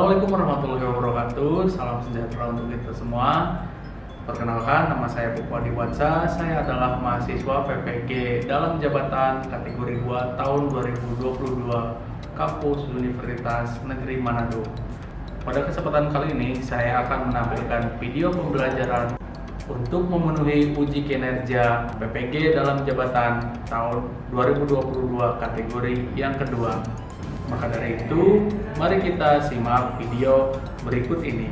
Assalamualaikum warahmatullahi wabarakatuh. Salam sejahtera untuk kita semua. Perkenalkan, nama saya Pupwa Diwatsa. Saya adalah mahasiswa PPG dalam jabatan kategori 2 tahun 2022 Kampus Universitas Negeri Manado. Pada kesempatan kali ini, saya akan menampilkan video pembelajaran untuk memenuhi uji kinerja PPG dalam jabatan tahun 2022 kategori yang kedua. Maka dari itu, mari kita simak video berikut ini.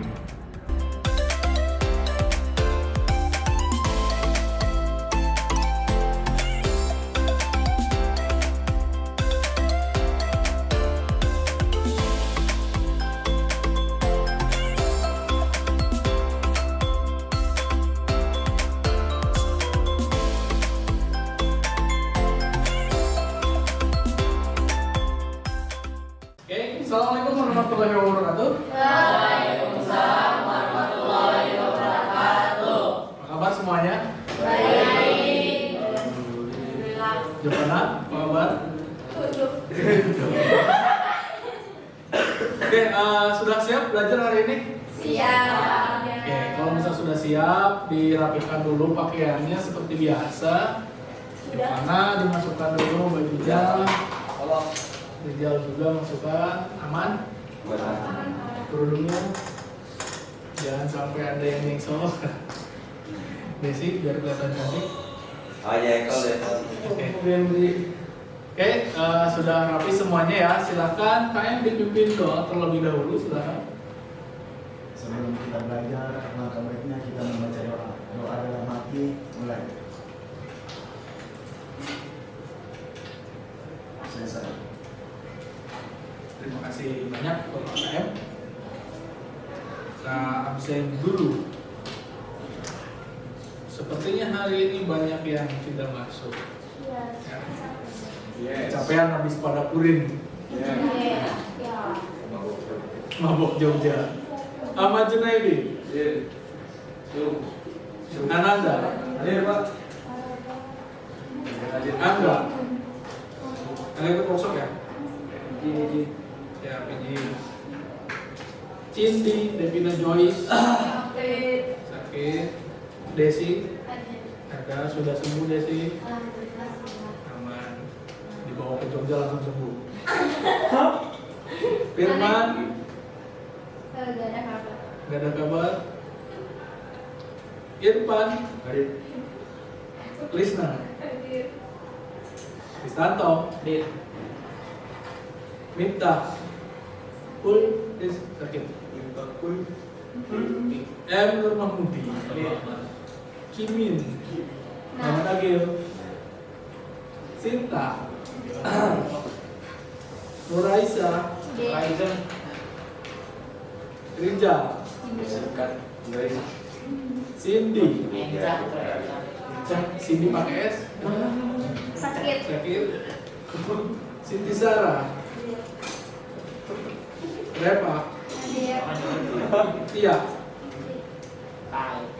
Assalamualaikum warahmatullahi wabarakatuh. Waalaikumsalam warahmatullahi wabarakatuh. Apa kabar semuanya? Baik. Alhamdulillah. Gimana? Apa kabar? Oke, sudah siap belajar hari ini? Siap. Oke, kalau misalnya sudah siap, dirapikan dulu pakaiannya seperti biasa. Dimana dimasukkan dulu bajunya. Kalau rijal juga masukkan, aman? Kerudungnya jangan sampai ada yang nyesel. Basic biar kelihatan cantik. Oke, sudah rapi semuanya ya. Silakan kalian dipimpin doa terlebih dahulu, silakan. Sebelum kita belajar, maka baiknya kita membaca doa. Doa dalam hati, mulai. Selesai. Terima kasih banyak Bapak KM. Kita absen dulu. Sepertinya hari ini banyak yang tidak masuk. Ya. Capean habis pada purin. Mabok Jogja. Ahmad Junaidi. Ananda. Hadir, Pak. Angga. Angga ikut workshop ya? Ya, PJ. Cindy, Devina Joyce. Sakit. Desi. Ada, sudah sembuh Desi. Aman. Dibawa ke Jogja langsung sembuh. Firman. Gak ada kabar. Irfan. Krisna. Kristanto. Minta. Kul. Sakit. M. Nur Mahmudi. Kimin. Muhammad Agil. Sinta. Nuraisa. Rijal. Cindy. Cindy pakai S. Sakit. Siti Sarah. Repa. Tia.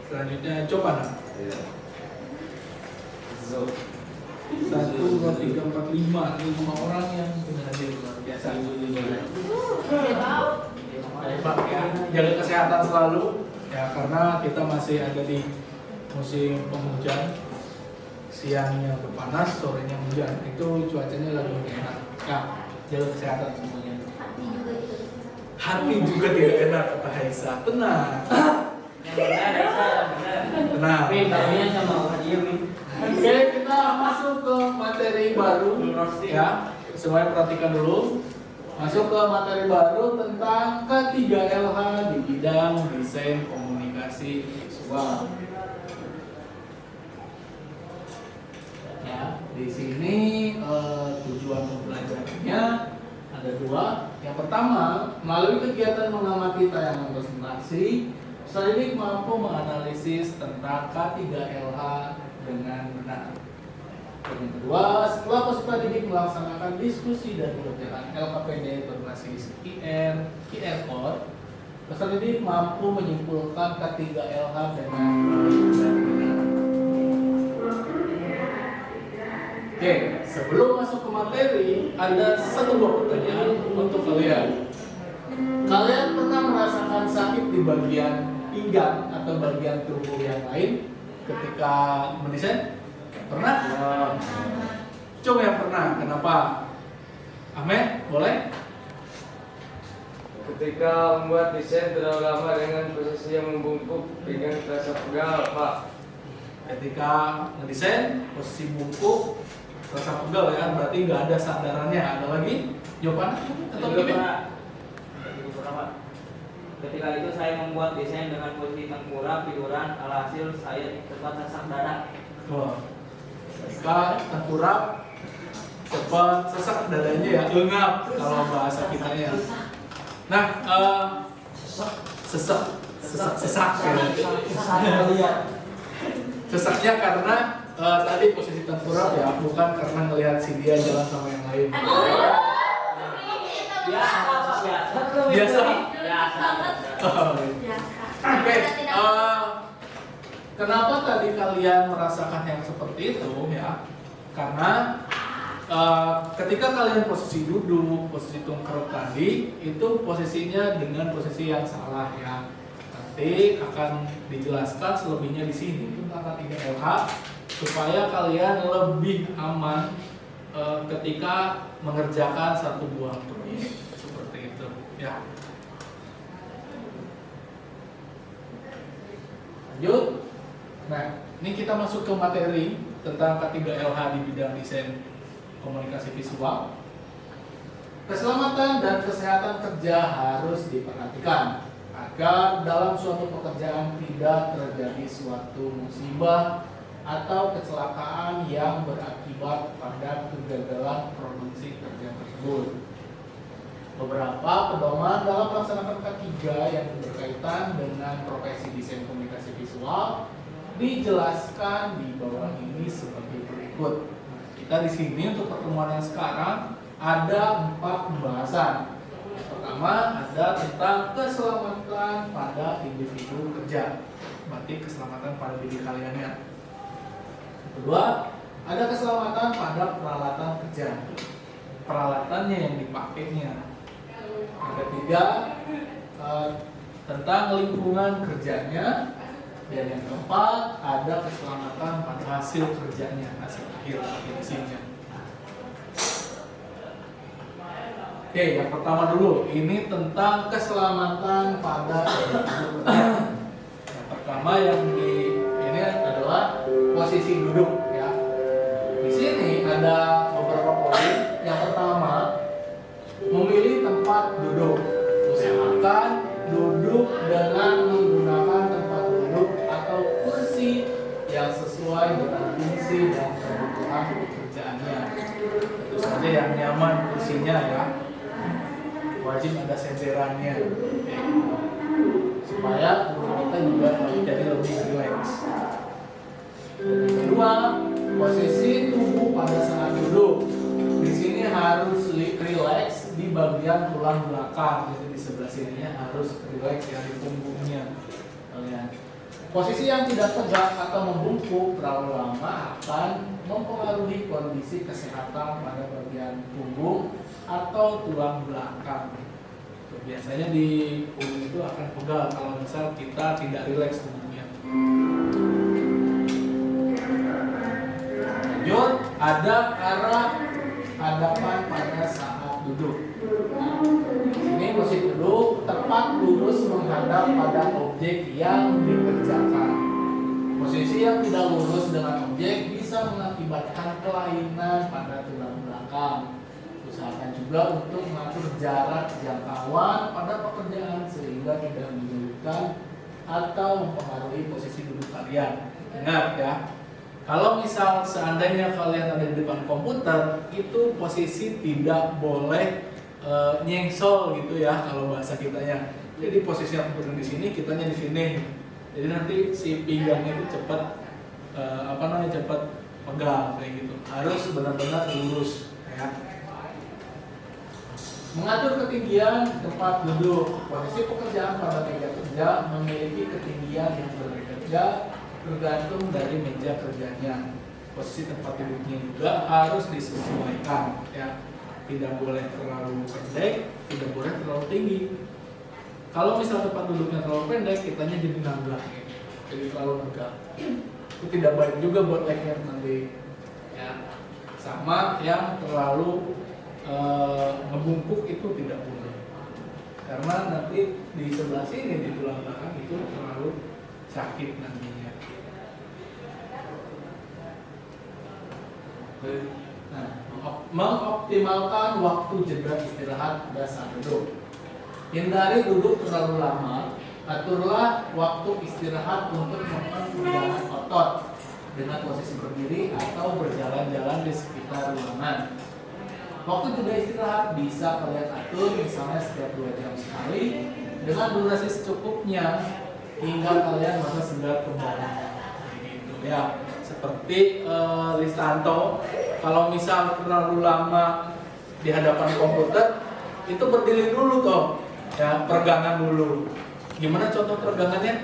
Selanjutnya coba nak. 1, 2, 3, 4, 5. Ini 5 orang yang sudah hadir luar biasa. Pak ya, jaga kesehatan selalu ya, karena kita masih ada di musim penghujan. Siangnya panas, sorenya hujan. Itu cuacanya lagi enak. Ya, jaga kesehatan semuanya. Hati juga tidak enak kata Haisa. Tenang. Tenang. Oke, kita masuk ke materi baru ya. Semuanya perhatikan dulu. Masuk ke materi baru tentang K3LH di bidang desain komunikasi visual. Ya, di sini tujuan pembelajarannya ada 2. Yang pertama, melalui kegiatan mengamati tayangan presentasi, peserta didik mampu menganalisis tentang K3LH dengan benar. Dan yang kedua, setelah peserta didik melaksanakan diskusi dan pengerjaan LKPD berbasis QR code, peserta didik mampu menyimpulkan K3LH dengan benar. Oke, sebelum masuk ke materi, ada 1 buah pertanyaan untuk kalian. Kalian pernah merasakan sakit di bagian pinggang atau bagian tubuh yang lain ketika mendesain? Pernah? Coba yang pernah, kenapa? Ahmed, boleh? Ketika membuat desain terlalu lama dengan posisi yang membungkuk, pinggang terasa pegal, Pak. Ketika mendesain posisi bungkuk terasa pegal ya, berarti nggak ada sandarannya. Ada lagi jawaban atau Belum gimana? pernah. Ketika itu saya membuat desain dengan posisi tengkurap, tiduran, alhasil saya cepat sesak dada. Wah. Ketika tengkurap cepat sesak dadanya ya, engap kalau bahasa kitanya. Nah, sesak ya. Sesaknya karena tadi posisi tengkurap ya, bukan karena ngelihat si dia jalan sama yang lain. Biasa, Pak, biasa. Biasa. Biasa. Oke, kenapa tadi kalian merasakan yang seperti itu ya? Karena ketika kalian posisi duduk, posisi tungkruk tadi, itu posisinya dengan posisi yang salah ya. Nanti akan dijelaskan selebihnya di sini tentang K3LH supaya kalian lebih aman ketika mengerjakan satu buah proyek seperti itu ya. Lanjut. Nah, ini kita masuk ke materi tentang K3LH di bidang desain komunikasi visual. Keselamatan dan kesehatan kerja harus diperhatikan agar dalam suatu pekerjaan tidak terjadi suatu musibah atau kecelakaan yang berakibat pada kegagalan produksi kerja tersebut. Beberapa pedoman dalam melaksanakan K3 yang berkaitan dengan profesi desain komunikasi visual dijelaskan di bawah ini sebagai berikut. Kita di sini untuk pertemuan yang sekarang ada 4 pembahasan. Yang pertama ada tentang keselamatan pada individu kerja, berarti keselamatan pada diri kaliannya. Yang kedua ada keselamatan pada peralatan kerja, peralatannya yang dipakainya. Yang ketiga tentang lingkungan kerjanya. Dan yang keempat ada keselamatan pada hasil kerjanya, hasil akhir finishingnya. Oke, yang pertama dulu, ini tentang keselamatan pada individu kerja. Yang pertama yang ini adalah posisi duduk ya. Di sini ada beberapa poin. Yang pertama, memilih tempat duduk. Usahakan duduk dengan menggunakan tempat duduk atau kursi yang sesuai dengan fungsi dan kebutuhan pekerjaannya. Tentu saja yang nyaman kursinya ya. Wajib ada senderannya supaya kita juga jadi lebih rileks. Yang kedua, posisi tubuh pada saat duduk. Di sini harus rileks di bagian tulang belakang, jadi di sebelah sininya harus rileks ya, di punggungnya kalian. Posisi yang tidak tegak atau membungkuk terlalu lama akan mempengaruhi kondisi kesehatan pada bagian punggung atau tulang belakang. Biasanya di punggung itu akan pegal kalau misal kita tidak rileks tubuhnya. Lanjut, ada arah hadapan pada saat duduk. Ini posisi duduk tepat lurus menghadap pada objek yang dikerjakan. Posisi yang tidak lurus dengan objek bisa mengakibatkan kelainan pada tulang belakang. Usahakan juga untuk mengatur jarak jangkauan pada pekerjaan sehingga tidak menyulitkan atau mempengaruhi posisi duduk kalian. Ingat ya, kalau misal seandainya kalian ada di depan komputer, itu posisi tidak boleh nyengsol gitu ya kalau bahasa kitanya. Jadi posisi yang komputer di sini, kitanya di sini. Jadi nanti si pinggangnya itu cepat cepat pegal kayak gitu. Harus benar-benar lurus ya. Mengatur ketinggian tempat duduk. Posisi pekerjaan pada meja kerja memiliki ketinggian yang berbeda tergantung dari meja kerjanya. Posisi tempat duduknya juga harus disesuaikan ya. Tidak boleh terlalu pendek, tidak boleh terlalu tinggi. Kalau misal tempat duduknya terlalu pendek, kitanya jadi nangga, jadi terlalu nangga. Itu tidak baik juga buat legnya nanti. Ya. Sama yang terlalu ngebungkuk itu tidak boleh. Karena nanti di sebelah sini di tulang belakang itu terlalu sakit nantinya. Nah, mengoptimalkan waktu jeda istirahat pada saat duduk. Hindari duduk terlalu lama. Aturlah waktu istirahat untuk mempermudah otot dengan posisi berdiri atau berjalan-jalan di sekitar ruangan. Waktu jeda istirahat bisa kalian atur misalnya setiap 2 jam sekali dengan durasi secukupnya hingga kalian merasa segar kembali. Gitu ya. Seperti Listanto, kalau misal terlalu lama di hadapan komputer, itu berdiri dulu toh, ya peregangan dulu. Gimana contoh peregangannya?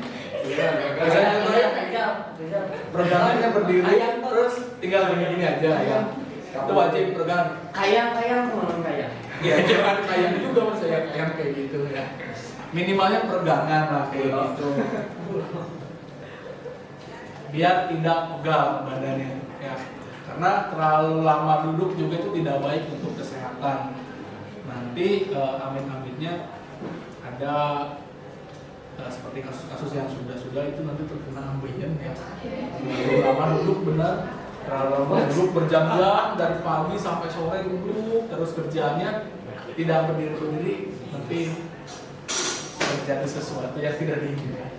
Peregangannya berdiri, terus tinggal gini-gini aja ya. Itu wajib peregangan. Kayang kayang. Ya jangan kayang juga maksudnya kayang kayak gitu ya. Minimalnya peregangan lah kayak gitu. Biar tidak pegal badannya ya. Karena terlalu lama duduk juga itu tidak baik untuk kesehatan. Nanti amit-amitnya ada seperti kasus-kasus yang sudah itu nanti terkena ambeien ya. Terlalu lama duduk benar, terlalu lama duduk berjam-jam dari pagi sampai sore duduk terus kerjanya tidak berdiri nanti terjadi sesuatu yang tidak diinginkan.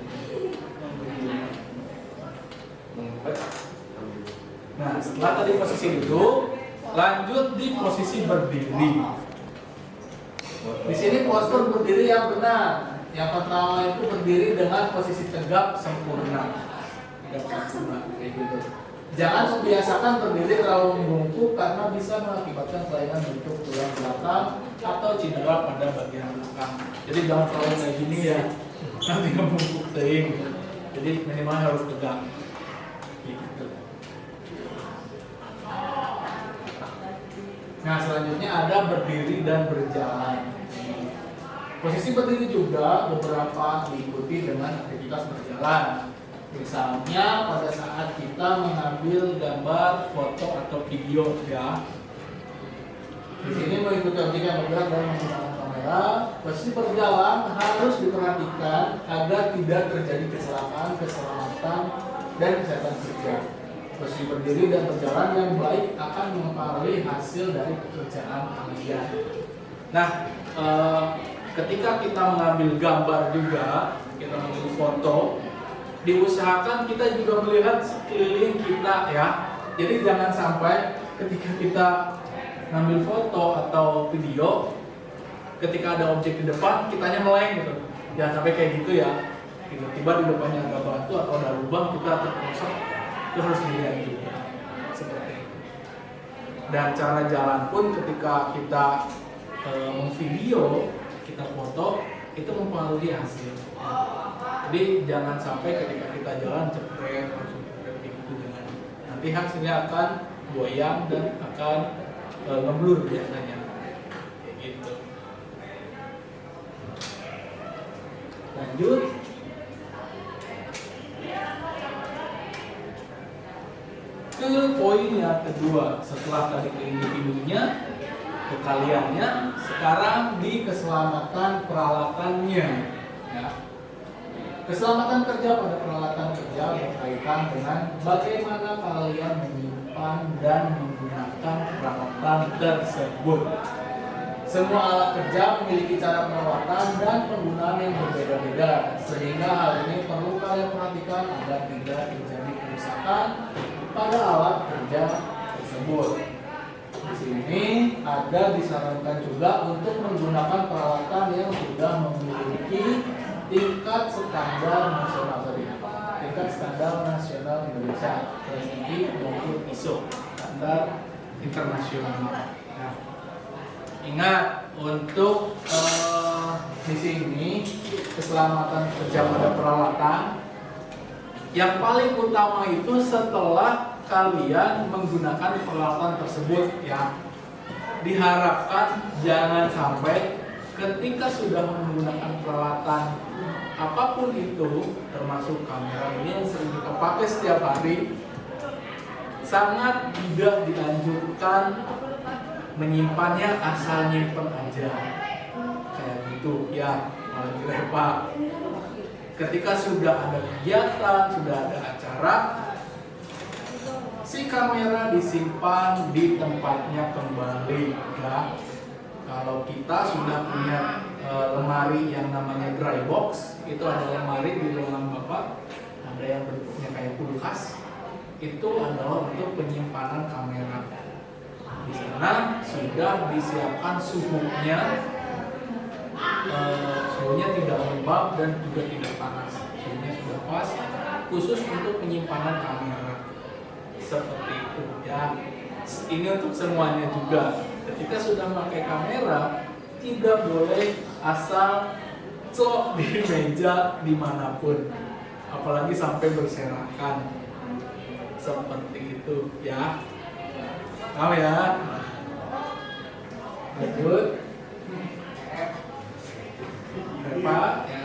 Nah, setelah tadi posisi duduk, lanjut di posisi berdiri. Di sini postur berdiri yang benar. Yang pertama itu berdiri dengan posisi tegak sempurna. Tegak sempurna, kayak gitu. Jangan membiasakan berdiri terlalu membungkuk karena bisa mengakibatkan kelainan bentuk tulang belakang atau cedera pada bagian belakang. Jadi jangan terlalu kayak gini ya, nanti membungkuk teing. Jadi minimal harus tegak. Gitu. Nah selanjutnya ada berdiri dan berjalan. Posisi berdiri juga beberapa diikuti dengan aktivitas berjalan. Misalnya pada saat kita mengambil gambar, foto atau video ya. Di sini mengikuti objek yang bergerak dan menggunakan kamera. Posisi berjalan harus diperhatikan agar tidak terjadi kecelakaan, keselamatan dan kesehatan kerja. Posisi berdiri dan berjalan yang baik akan mempengaruhi hasil dari pekerjaan kalian. Nah, ketika kita mengambil gambar juga, kita mengambil foto, diusahakan kita juga melihat sekeliling kita ya. Jadi jangan sampai ketika kita ngambil foto atau video, ketika ada objek di depan, kitanya meleng gitu. Jangan sampai kayak gitu ya. Tiba-tiba di depannya ada batu atau ada lubang, kita terperosok, itu harus dilihat juga. Seperti itu. Dan cara jalan pun ketika kita memvideo, kita foto, itu mempengaruhi hasil. Jadi jangan sampai ketika kita jalan cepet langsung cepet gitu, jangan. Nanti hasilnya akan goyang dan akan ngeblur biasanya. Kayak gitu. Lanjut. Ke poin yang kedua, setelah tadi ke individunya, ke kaliannya, sekarang di keselamatan peralatannya. Ya. Keselamatan kerja pada peralatan kerja berkaitan dengan bagaimana kalian menyimpan dan menggunakan peralatan tersebut. Semua alat kerja memiliki cara perawatan dan penggunaan yang berbeda-beda, sehingga hal ini perlu kalian perhatikan agar tidak terjadi kerusakan pada alat kerja tersebut. Di sini ada disarankan juga untuk menggunakan peralatan yang sudah memiliki tingkat standar nasional Indonesia, TNI maupun ISO, standar internasional. Nah, ingat untuk di sini keselamatan kerja pada peralatan yang paling utama itu setelah kalian menggunakan peralatan tersebut ya, diharapkan jangan sampai ketika sudah menggunakan peralatan apapun itu, termasuk kamera ini yang sering kita pakai setiap hari, sangat tidak dianjurkan menyimpannya asal nyimpen aja kayak gitu ya, malah direpak. Ketika sudah ada kegiatan, sudah ada acara, si kamera disimpan di tempatnya kembali ya. Kalau kita sudah punya lemari yang namanya dry box, itu ada lemari di ruangan Bapak, ada yang bentuknya kayak kulkas, itu adalah untuk penyimpanan kamera. Di sana sudah disiapkan suhunya, suhunya tidak lembab dan juga tidak panas, suhunya sudah pas, khusus untuk penyimpanan kamera. Seperti itu ya. Ini untuk semuanya juga. Ketika sudah memakai kamera, tidak boleh asal celok di meja dimanapun, apalagi sampai berserakan. Seperti itu ya. Tahu ya? Lanjut. Pak, ya.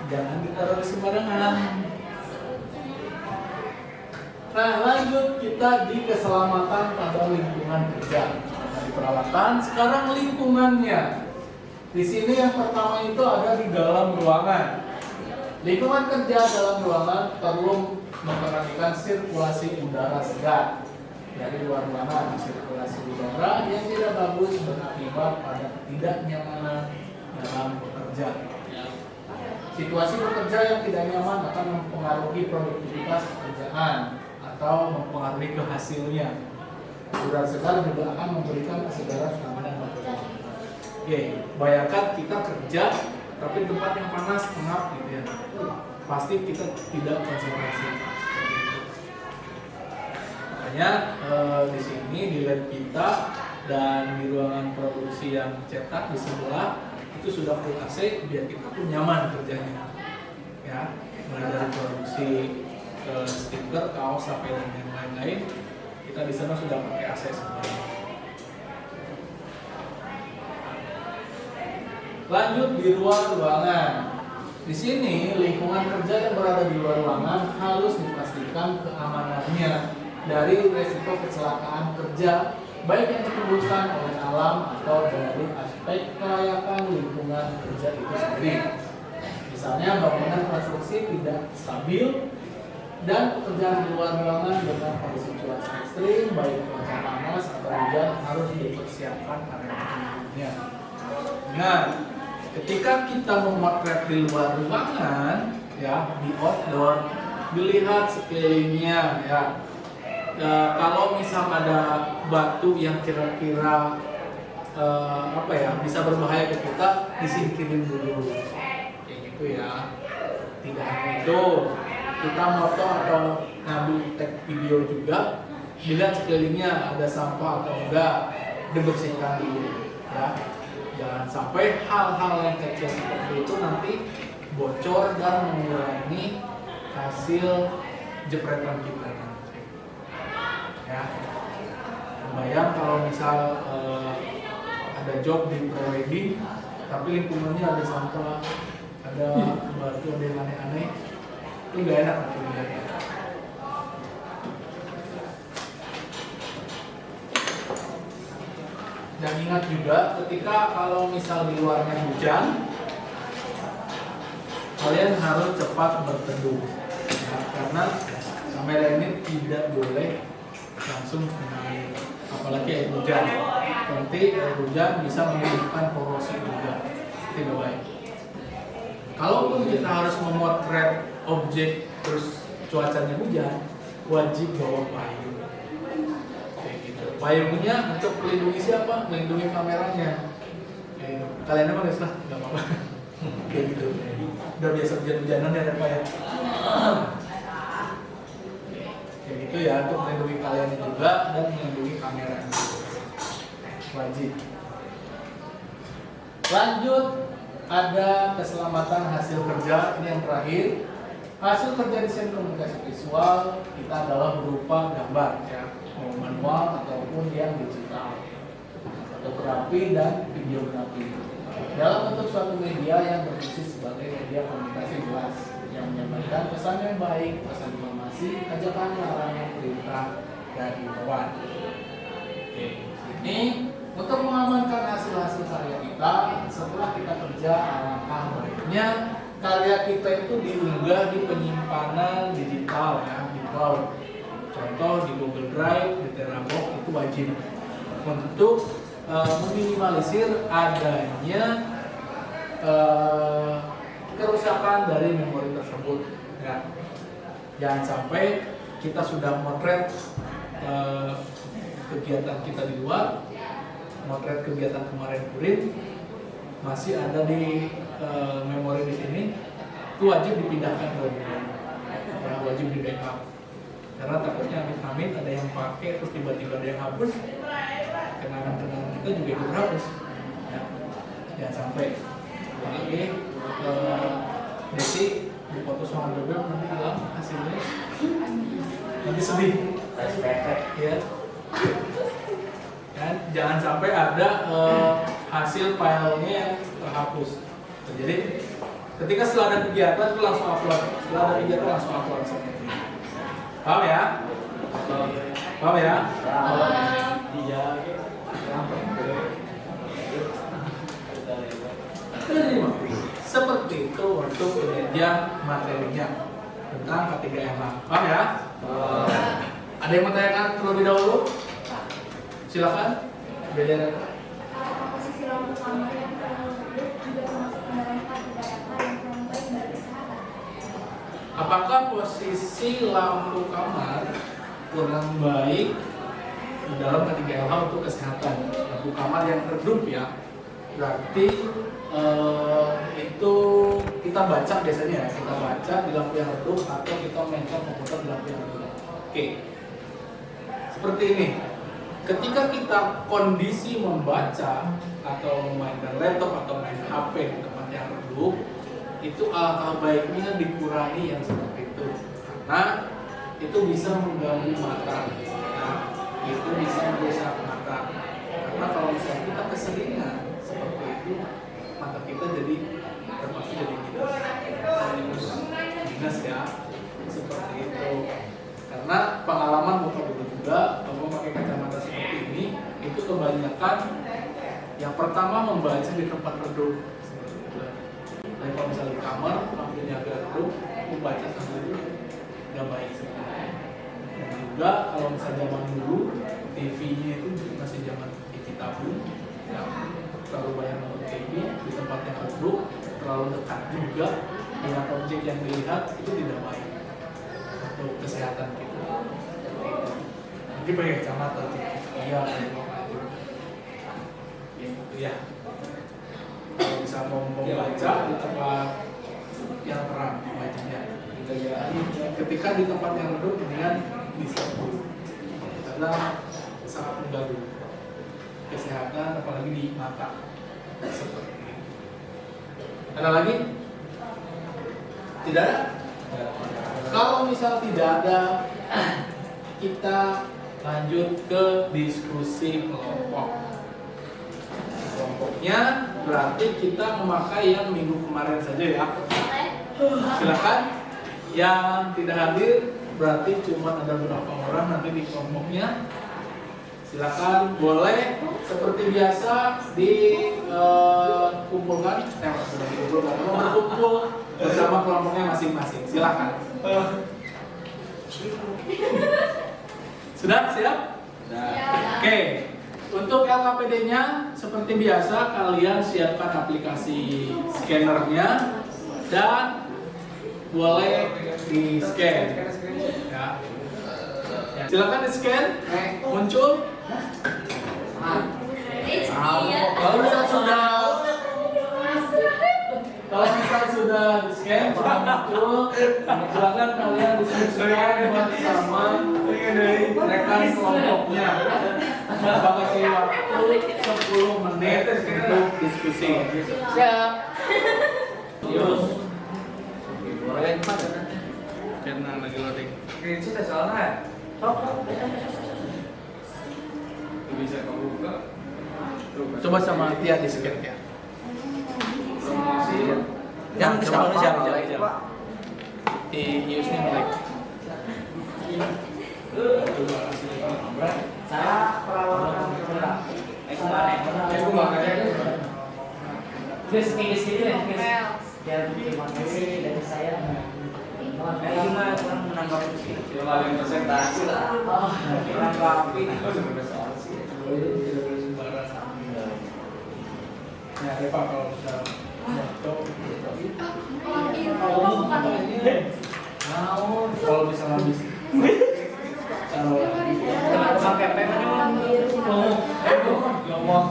Jangan ditaruh sembarangan. Nah, lanjut kita di keselamatan pada lingkungan kerja. Dari peralatan, sekarang lingkungannya. Di sini yang pertama itu ada di dalam ruangan. Lingkungan kerja dalam ruangan perlu memperhatikan sirkulasi udara segar dari luar ruangan. Sirkulasi udara yang tidak bagus berakibat pada ketidaknyamanan dalam bekerja. Situasi bekerja yang tidak nyaman akan mempengaruhi produktivitas pekerjaan atau mempengaruhi ke hasilnya. Udara segar juga akan memberikan kesegaran stamina bekerja. Oke, bayangkan kita kerja tapi tempat yang panas, pengap gitu ya. Pasti kita tidak konsentrasi. Makanya di sini di lab kita dan di ruangan produksi yang cetak di sebelah itu sudah full AC biar kita pun nyaman kerjanya. Ya, mulai dari produksi stiker, kaos, sampai dan yang lain-lain, kita di sana sudah pakai AC semuanya. Lanjut di luar ruangan. Di sini lingkungan kerja yang berada di luar ruangan harus dipastikan keamanannya dari resiko kecelakaan kerja, baik yang ditimbulkan oleh alam atau dari aspek kelayakan lingkungan kerja itu sendiri. Misalnya bangunan konstruksi tidak stabil dan pekerjaan di luar ruangan dengan kondisi cuaca ekstrim, baik cuaca panas atau hujan, harus dipersiapkan area penduduknya. Nah, ketika kita memotret di luar ruangan, ya di outdoor, dilihat sekelilingnya, ya. Kalau misal ada batu yang kira-kira bisa berbahaya ke kita, disingkirin dulu, kayak gitu ya. Tidak hanya itu, kita foto atau ngambil tag video juga, dilihat sekelilingnya ada sampah atau enggak, dibersihkan dulu, ya. Jangan sampai hal-hal yang kecil seperti itu nanti bocor dan mengurangi hasil jepretan kita. Ya, bayang kalau misal ada job di pre-wedding, tapi lingkungannya ada sampah, ada batu, ada yang aneh-aneh, itu nggak enak nanti. Dan ingat juga ketika kalau misal di luarnya hujan, kalian harus cepat berteduh, ya, karena kamera ini tidak boleh langsung kena air, apalagi air hujan. Nanti air hujan bisa menimbulkan korosi juga, tidak baik. Kalaupun kita harus memotret objek terus cuacanya hujan, wajib bawa payung. Kayak gitu. Payungnya untuk melindungi siapa? Melindungi kameranya. Kayak gitu. Kalian emang guys lah, nggak apa-apa. Kayak gitu. Udah biasa hujan-hujanan ya Pak ya. Kayak gitu ya, untuk melindungi kalian juga dan melindungi kamera juga. Wajib. Lanjut, ada keselamatan hasil kerja. Ini yang terakhir. Hasil kerja desain komunikasi visual kita adalah berupa gambar, ya, mau manual ataupun yang digital, fotografi dan videografi. dalam bentuk suatu media yang berfungsi sebagai media komunikasi luas yang menyampaikan pesan yang baik, pesan informasi, ajakan, larangan, perintah, dan himbauan. Oke, ini untuk mengamankan hasil-hasil karya kita setelah kita kerja, alangkah baiknya karya kita itu diunggah di penyimpanan digital ya, di cloud. Contoh di Google Drive, di Terabox itu wajib untuk meminimalisir adanya kerusakan dari memori tersebut. Ya. Jangan sampai kita sudah motret kegiatan kita di luar, motret kegiatan kemarin masih ada di memori di sini, itu wajib dipindahkan ke luar, ya, wajib di backup. Karena takutnya amit-amit ada yang pakai terus tiba-tiba ada yang hapus, kenangan-kenangan kita juga ikut hapus. Ya. Jangan sampai. Oke, Desi dipoto sama bebek nanti hilang hasilnya, nanti sedih. Ya. Dan jangan sampai ada hasil filenya yang terhapus. Jadi ketika setelah ada kegiatan itu langsung upload, setelah ada kegiatan langsung upload seperti ini. Paham ya? Paham ya? Iya. Seperti itu untuk penyajian materinya tentang K3MH. Paham ya? Ada yang mau tanyakan terlebih dahulu? Silakan. Beda. Posisi lampu kamar yang terlalu redup juga termasuk kendaraan K3MH yang kurang baik bagi kesehatan. Apakah posisi lampu kamar kurang baik di dalam K3MH untuk kesehatan? Lampu kamar yang redup ya, berarti itu kita baca biasanya ya, kita baca di lampu yang redup atau kita mainkan komputer di lampu yang redup. Oke, seperti ini. Ketika kita kondisi membaca atau memainkan laptop atau main HP di tempat yang redup, itu alangkah baiknya dikurangi yang seperti itu, karena itu bisa mengganggu mata, ya. Itu bisa merusak mata. Karena kalau misalnya kita keseringan seperti itu, mata kita jadi terpaksa jadi minus ya, seperti itu. Karena pengalaman buka dulu juga, kalau pakai kacamata seperti ini, itu kebanyakan yang pertama membaca di tempat redup. Dan kalau misalnya di kamar, lampunya agak redup, membaca sambil itu nggak baik sebenarnya. Dan juga kalau misalnya zaman dulu, TV-nya itu masih zaman TV tabung, ya, terlalu banyak nonton TV di tempat yang redup, terlalu dekat juga dengan objek yang dilihat, itu tidak baik untuk kesehatan kita. Nanti pakai kacamata, iya, itu ya. Kalau bisa mau membaca di tempat yang terang wajibnya. Ketika di tempat yang redup dengan bisa karena sangat mengganggu kesehatan, apalagi di mata. Seperti ini. Ada lagi? Tidak ada? Kalau misal tidak ada, kita lanjut ke diskusi kelompok. Kelompoknya berarti kita memakai yang minggu kemarin saja ya. Silakan. Yang tidak hadir berarti cuma ada beberapa orang nanti di kelompoknya. Silakan, boleh seperti biasa dikumpulkan, berkumpul bersama kelompoknya masing-masing. Silakan. Sudah siap? Oke. Untuk LKPD-nya seperti biasa kalian siapkan aplikasi scannernya dan boleh di scan. Ya. Silakan di scan. Muncul. Kalau misal sudah di scan, muncul. Silakan kalian diskusikan bersama rekan kelompoknya. Bapak kasih waktu 10 menit untuk diskusi. Siap. Yus. Karena lagi loading. Itu tes soalnya. Bisa kamu buka. Coba sama Tia di scan ya. Jangan ke sama Indonesia, Iusnya melek. Saya perawatan produk. Aku makan aja. Guys, sekian terima kasih dari saya. Gimana kurang menanggapi sih? Cuma ada presentasi lah. Menanggapi. Ya, Pak kalau bisa foto. Kalau bisa habis. Kenapa PP ngomong?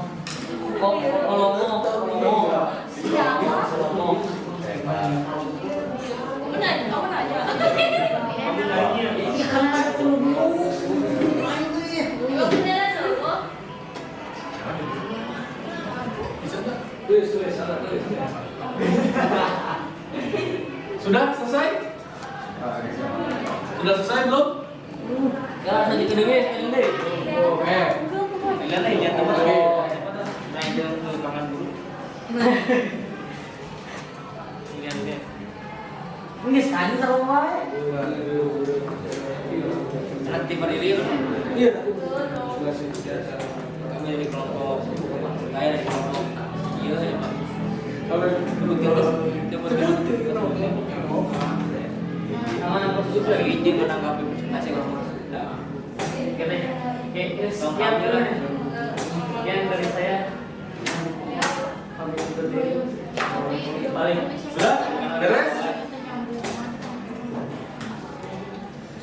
Sudah selesai? Sudah selesai belum? Ya, nanti kedengin. Oke. Lihat nih, lihat teman. Nah, jangan makan dulu. Lihat. Ini sekali sama wae. Nanti berdiri. Iya. Kami dari kelompok saya dari kelompok iya ya Pak. Kalau Nama aku juga izin menanggapi presentasi kelompok. Sekian dari saya. Balik. sudah? Beres?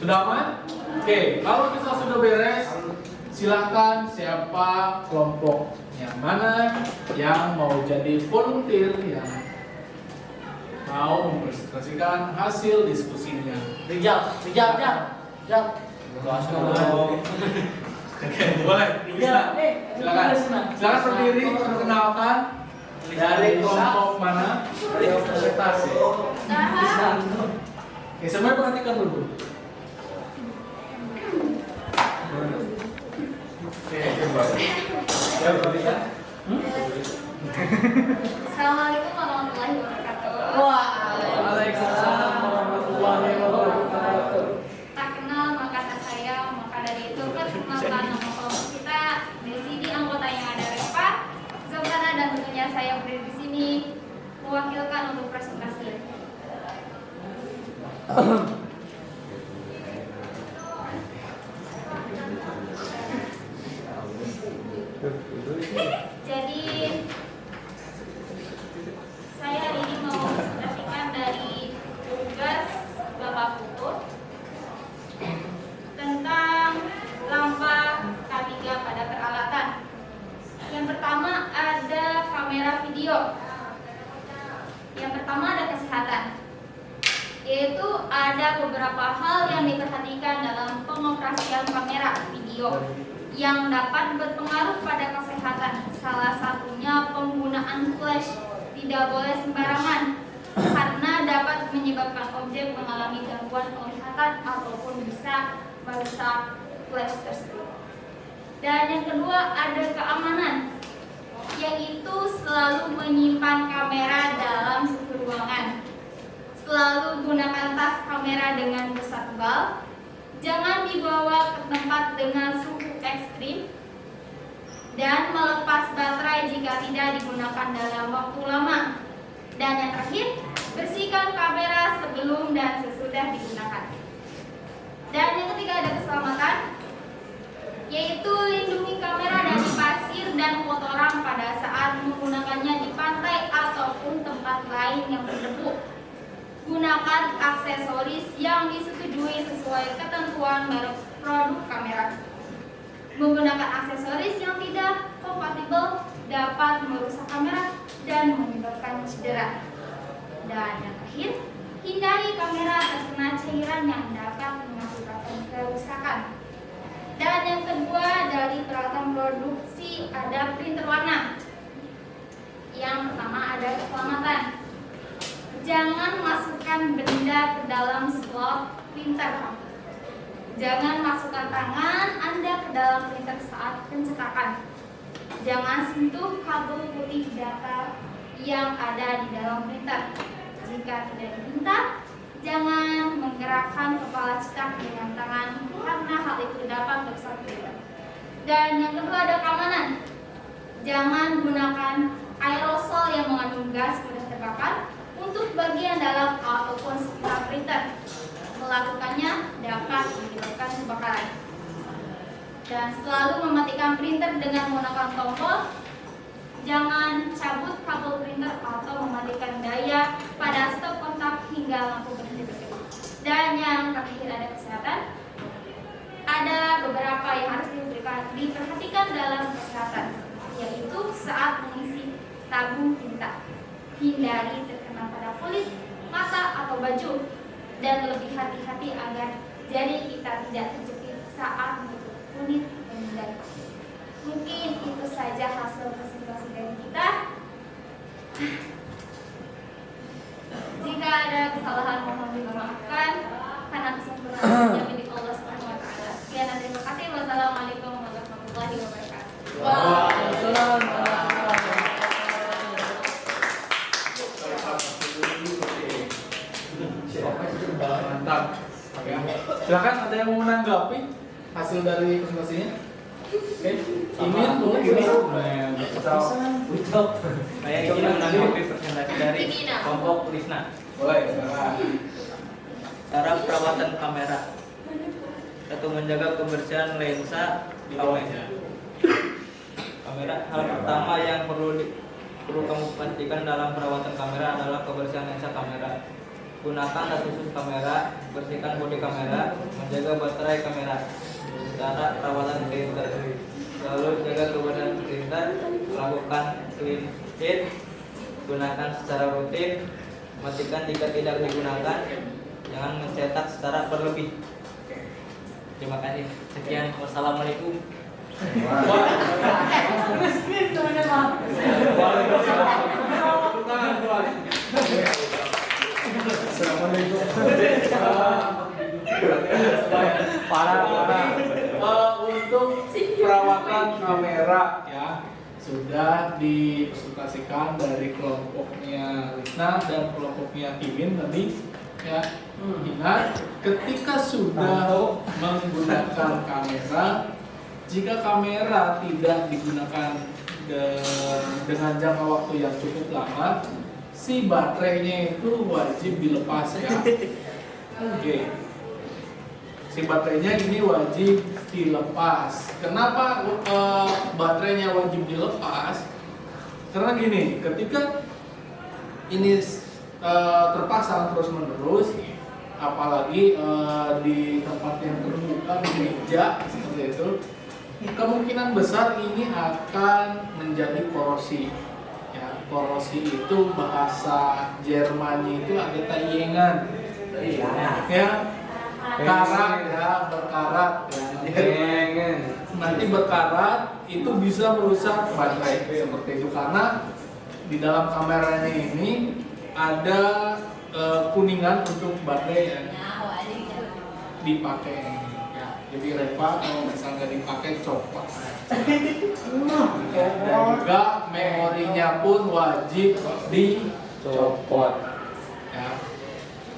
Sudah aman? Oke, kalau kita sudah beres, silakan siapa kelompok yang mana yang mau jadi volunteer yang mau mempresentasikan hasil diskusinya. Rijal. Oke, boleh. Bisa. Silakan. Silakan berdiri perkenalkan dari kelompok mana yang presentasi. Oke, semuanya perhatikan dulu. Assalamualaikum warahmatullahi wabarakatuh. Waalaikumsalam warahmatullahi wabarakatuh. Tak kenal maka tak sayang, maka dari itu perkenalkan nama kelompok kita. Di sini anggotanya ada Reva, Zobana, dan tentunya saya berdiri di sini mewakilkan untuk presentasi. Jadi saya hari ini mau presentasikan dari tugas Bapak Puput tentang lampa K3 pada peralatan. Yang pertama ada kamera video. Yang pertama ada kesehatan, yaitu ada beberapa hal yang diperhatikan dalam pengoperasian kamera video yang dapat berpengaruh pada kesehatan. Salah satunya penggunaan flash. Tidak boleh sembarangan karena dapat menyebabkan objek mengalami gangguan penglihatan ataupun bisa merusak flash tersebut. Dan yang kedua ada keamanan, yaitu selalu menyimpan kamera dalam suhu ruangan. Selalu gunakan tas kamera dengan busa tebal. Jangan dibawa ke tempat dengan suhu ekstrim, dan melepas baterai jika tidak digunakan dalam waktu lama. Dan yang terakhir, bersihkan kamera sebelum dan sesudah digunakan. Dan yang ketiga ada keselamatan, yaitu lindungi kamera dari pasir dan kotoran pada saat menggunakannya di pantai ataupun tempat lain yang berdebu. Gunakan aksesoris yang disetujui sesuai ketentuan merek produk kamera. Menggunakan aksesoris yang tidak kompatibel dapat merusak kamera dan menyebabkan cedera. Dan yang terakhir, hindari kamera terkena cairan yang dapat mengakibatkan kerusakan. Dan yang kedua, dari peralatan produksi ada printer warna. Yang pertama ada keselamatan. Jangan masukkan benda ke dalam slot printer. Jangan masukkan tangan Anda ke dalam printer saat pencetakan. Jangan sentuh kabel putih data yang ada di dalam printer. Jika tidak diminta, jangan menggerakkan kepala cetak dengan tangan karena hal itu dapat merusak printer. Dan yang kedua ada keamanan. Jangan gunakan aerosol yang mengandung gas mudah terbakar untuk bagian dalam ataupun sekitar printer. Melakukannya dapat menyebabkan kebakaran. Dan selalu mematikan printer dengan menggunakan tombol. Jangan cabut kabel printer atau mematikan daya pada stop kontak hingga lampu berhenti bekerja. Dan yang terakhir ada kesehatan. Ada beberapa yang harus diperhatikan dalam kesehatan, yaitu saat mengisi tabung tinta. Hindari terkena pada kulit, mata, atau baju, dan lebih hati-hati agar jari kita tidak terjepit saat menutup kulit dan mungkin itu saja hasil presentasi dari kita. Jika ada kesalahan mohon dimaafkan karena kesempurnaan yang milik Allah Subhanahu wa taala. Sekian dan terima kasih. Wassalamualaikum warahmatullahi wabarakatuh. Mantap. Ya. Silakan ada yang mau menanggapi hasil dari presentasinya? Oke. Imin, Ucap. Saya ingin menanggapi presentasi dari kelompok Lisna. boleh, silakan. Cara perawatan kamera. Satu, menjaga kebersihan lensa kamera. Hal pertama yang perlu kamu pastikan dalam perawatan kamera adalah kebersihan lensa kamera. Gunakan tas khusus kamera, bersihkan bodi kamera, menjaga baterai kamera. Cara perawatan printer. Lalu jaga kebersihan printer, lakukan clean sheet, gunakan secara rutin, matikan jika tidak digunakan, jangan mencetak secara berlebih. Terima kasih. Sekian, wassalamualaikum. Assalamualaikum. Untuk perawatan kamera ya sudah dipresentasikan dari kelompoknya Lisna dan kelompoknya Imin tadi ya. Ingat, ketika sudah menggunakan kamera, jika kamera tidak digunakan dengan jangka waktu yang cukup lama, si baterainya itu wajib dilepas ya. Oke. Si baterainya ini wajib dilepas. Kenapa baterainya wajib dilepas? Karena gini, ketika ini terpasang terus-menerus, apalagi di tempat yang terbuka, di meja seperti itu, kemungkinan besar ini akan menjadi korosi. Ya, korosi itu bahasa Jermannya itu ada tayengan. Ya, karat ya, berkarat ya. Nanti berkarat itu bisa merusak baterai seperti itu karena di dalam kameranya ini ada kuningan untuk baterai yang dipakai ya. Jadi Reva kalau misalnya dipakai copot. Dan juga memorinya pun wajib dicopot. Ya.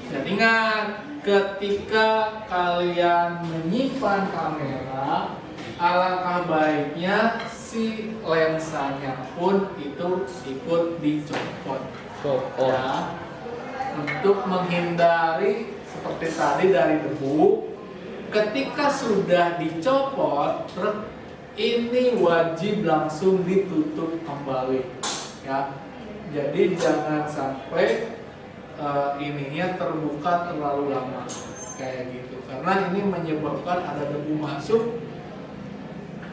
Dan ingat, ketika kalian menyimpan kamera, alangkah baiknya si lensanya pun itu ikut dicopot. Ya, untuk menghindari seperti tadi dari debu. Ketika sudah dicopot, ini wajib langsung ditutup kembali. Ya, jadi jangan sampai ininya terbuka terlalu lama kayak gitu, karena ini menyebabkan ada debu masuk.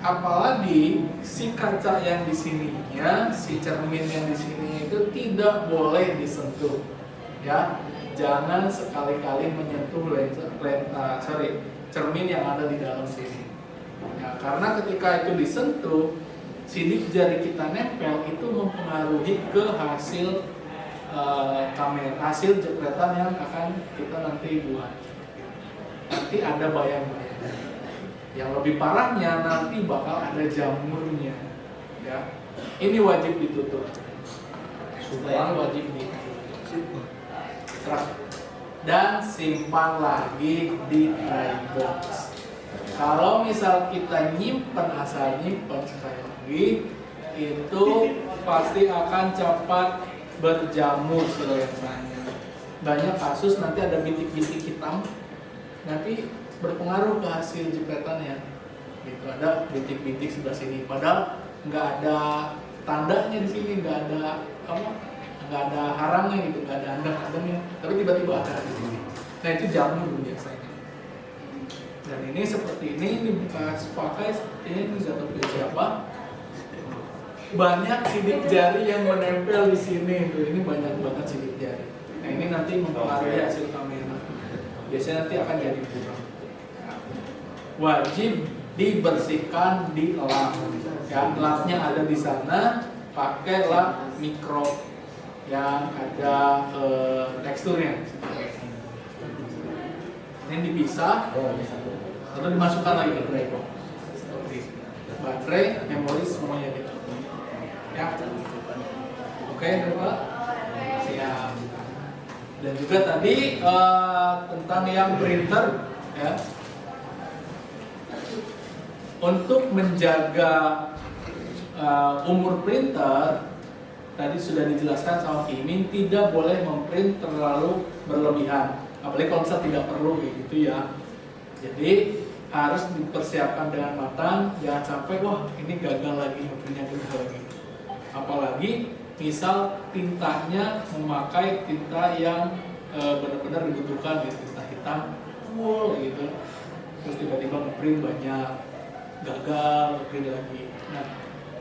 Apalagi si kaca yang di sininya, si cermin yang di sini itu tidak boleh disentuh. Ya, jangan sekali-kali menyentuh cermin yang ada di dalam sini. Ya, karena ketika itu disentuh, sidik jari kita nempel itu mempengaruhi ke hasil kamera, hasil jepretan yang akan kita nanti buat. Nanti ada bayang-bayang. Yang lebih parahnya nanti bakal ada jamurnya. Ya, ini wajib ditutup. Uang wajib diekstrak dan simpan lagi di dry box. Kalau misal kita nyimpen asal nyimpen sekali lagi, itu pasti akan cepat berjamur selesainya. Banyak kasus nanti ada bintik-bintik hitam, nanti berpengaruh ke hasil jepretannya. Gitu, ada bintik-bintik sebelah sini, padahal nggak ada tandanya di sini, nggak ada harangnya gitu, nggak ada andang-andangnya, tapi tiba-tiba ada di sini. Nah itu jamur biasanya. Dan ini seperti ini bekas pakai seperti ini, nggak tahu punya siapa. Banyak sidik jari yang menempel di sini tuh, ini banyak banget sidik jari. Nah ini nanti mempengaruhi hasil kamera. Biasanya nanti akan jadi kurang. Wajib dibersihkan di lap. Ya, lapnya ada di sana, pakai lap mikro yang ada teksturnya. Ini dipisah, lalu dimasukkan lagi ke dry box. Seperti baterai, memori semuanya gitu. Ya, oke, Pak. Siap. Dan juga tadi tentang yang printer, ya. Untuk menjaga umur printer, tadi sudah dijelaskan sama Kimin, tidak boleh memprint terlalu berlebihan, apalagi kalau misalnya tidak perlu kayak gitu ya. Jadi harus dipersiapkan dengan matang, jangan sampai wah ini gagal lagi, memprintnya gagal lagi. Apalagi misal tintanya memakai tinta yang benar-benar dibutuhkan, gitu, tinta hitam full gitu, terus tiba-tiba ngeprint banyak, gagal ngeprint lagi. Nah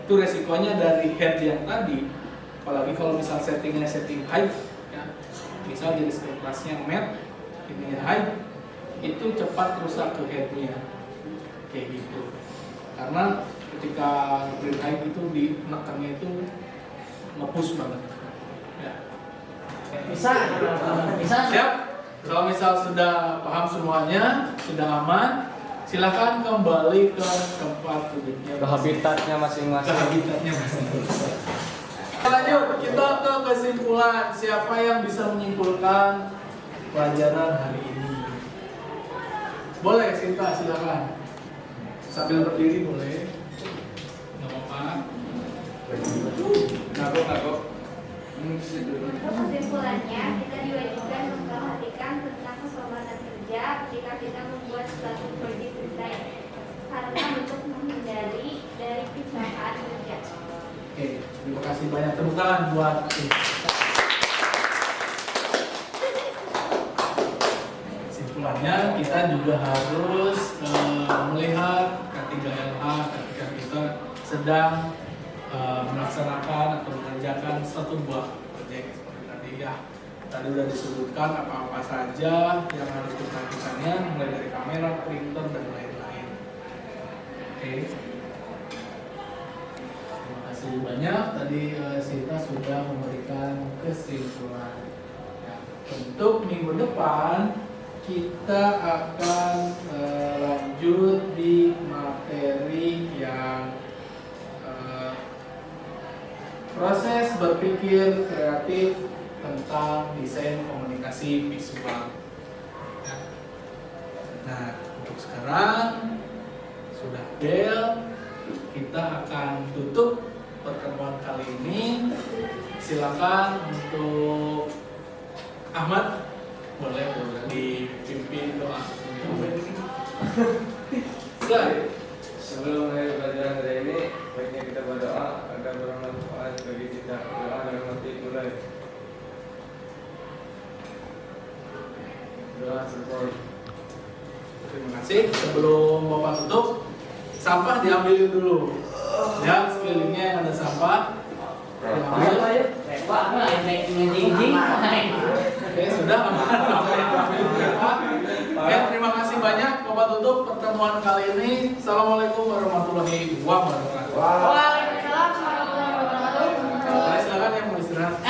itu resikonya dari head yang tadi. Apalagi kalau misal setting high, ya, misal jenis kertasnya matte, ini high, itu cepat rusak ke headnya, kayak gitu. Karena ketika print high itu di nekannya itu nge-push banget. Ya. Bisa. Siap. Kalau misal sudah paham semuanya, sudah aman, silakan kembali ke tempat duduknya. Ke habitatnya masing-masing. Lanjut, kita ke kesimpulan. Siapa yang bisa menyimpulkan pelajaran hari ini? Boleh, Sinta, silakan. Sambil berdiri boleh. Nggak apa-apa. Kagok. Untuk kesimpulannya, kita diwajibkan memperhatikan tentang keselamatan kerja ketika kita membuat suatu project desain, karena untuk menghindari dari kecelakaan kerja. Oke, terima kasih banyak. Tepuk tangan buat kesimpulannya, kita juga harus melihat K3LH ketika kita sedang melaksanakan atau mengerjakan satu buah proyek seperti tadi ya. Tadi udah disebutkan apa-apa saja yang harus diperhatikannya, mulai dari kamera, printer, dan lain-lain. Oke. Terima kasih banyak. Tadi Sinta sudah memberikan kesimpulan. Ya, untuk minggu depan kita akan lanjut di materi yang proses berpikir kreatif tentang desain komunikasi visual. Nah, untuk sekarang sudah bel, kita akan tutup pertemuan kali ini. Silakan untuk Ahmad, boleh dipimpin doa. Silakan. Sebelum hari pelajaran hari ini, baiknya kita berdoa agar bermanfaat bagi kita. Doa dalam hati mulai. Doa support. Terima kasih. Sebelum Bapak tutup, sampah diambilin dulu. Ya, sekelilingnya yang ada sampah diambil. Oke, sudah aman. Oke, terima kasih banyak. Bapak tutup pertemuan kali ini. Assalamualaikum warahmatullahi wabarakatuh. Waalaikumsalam warahmatullahi wabarakatuh. Silakan yang mau istirahat.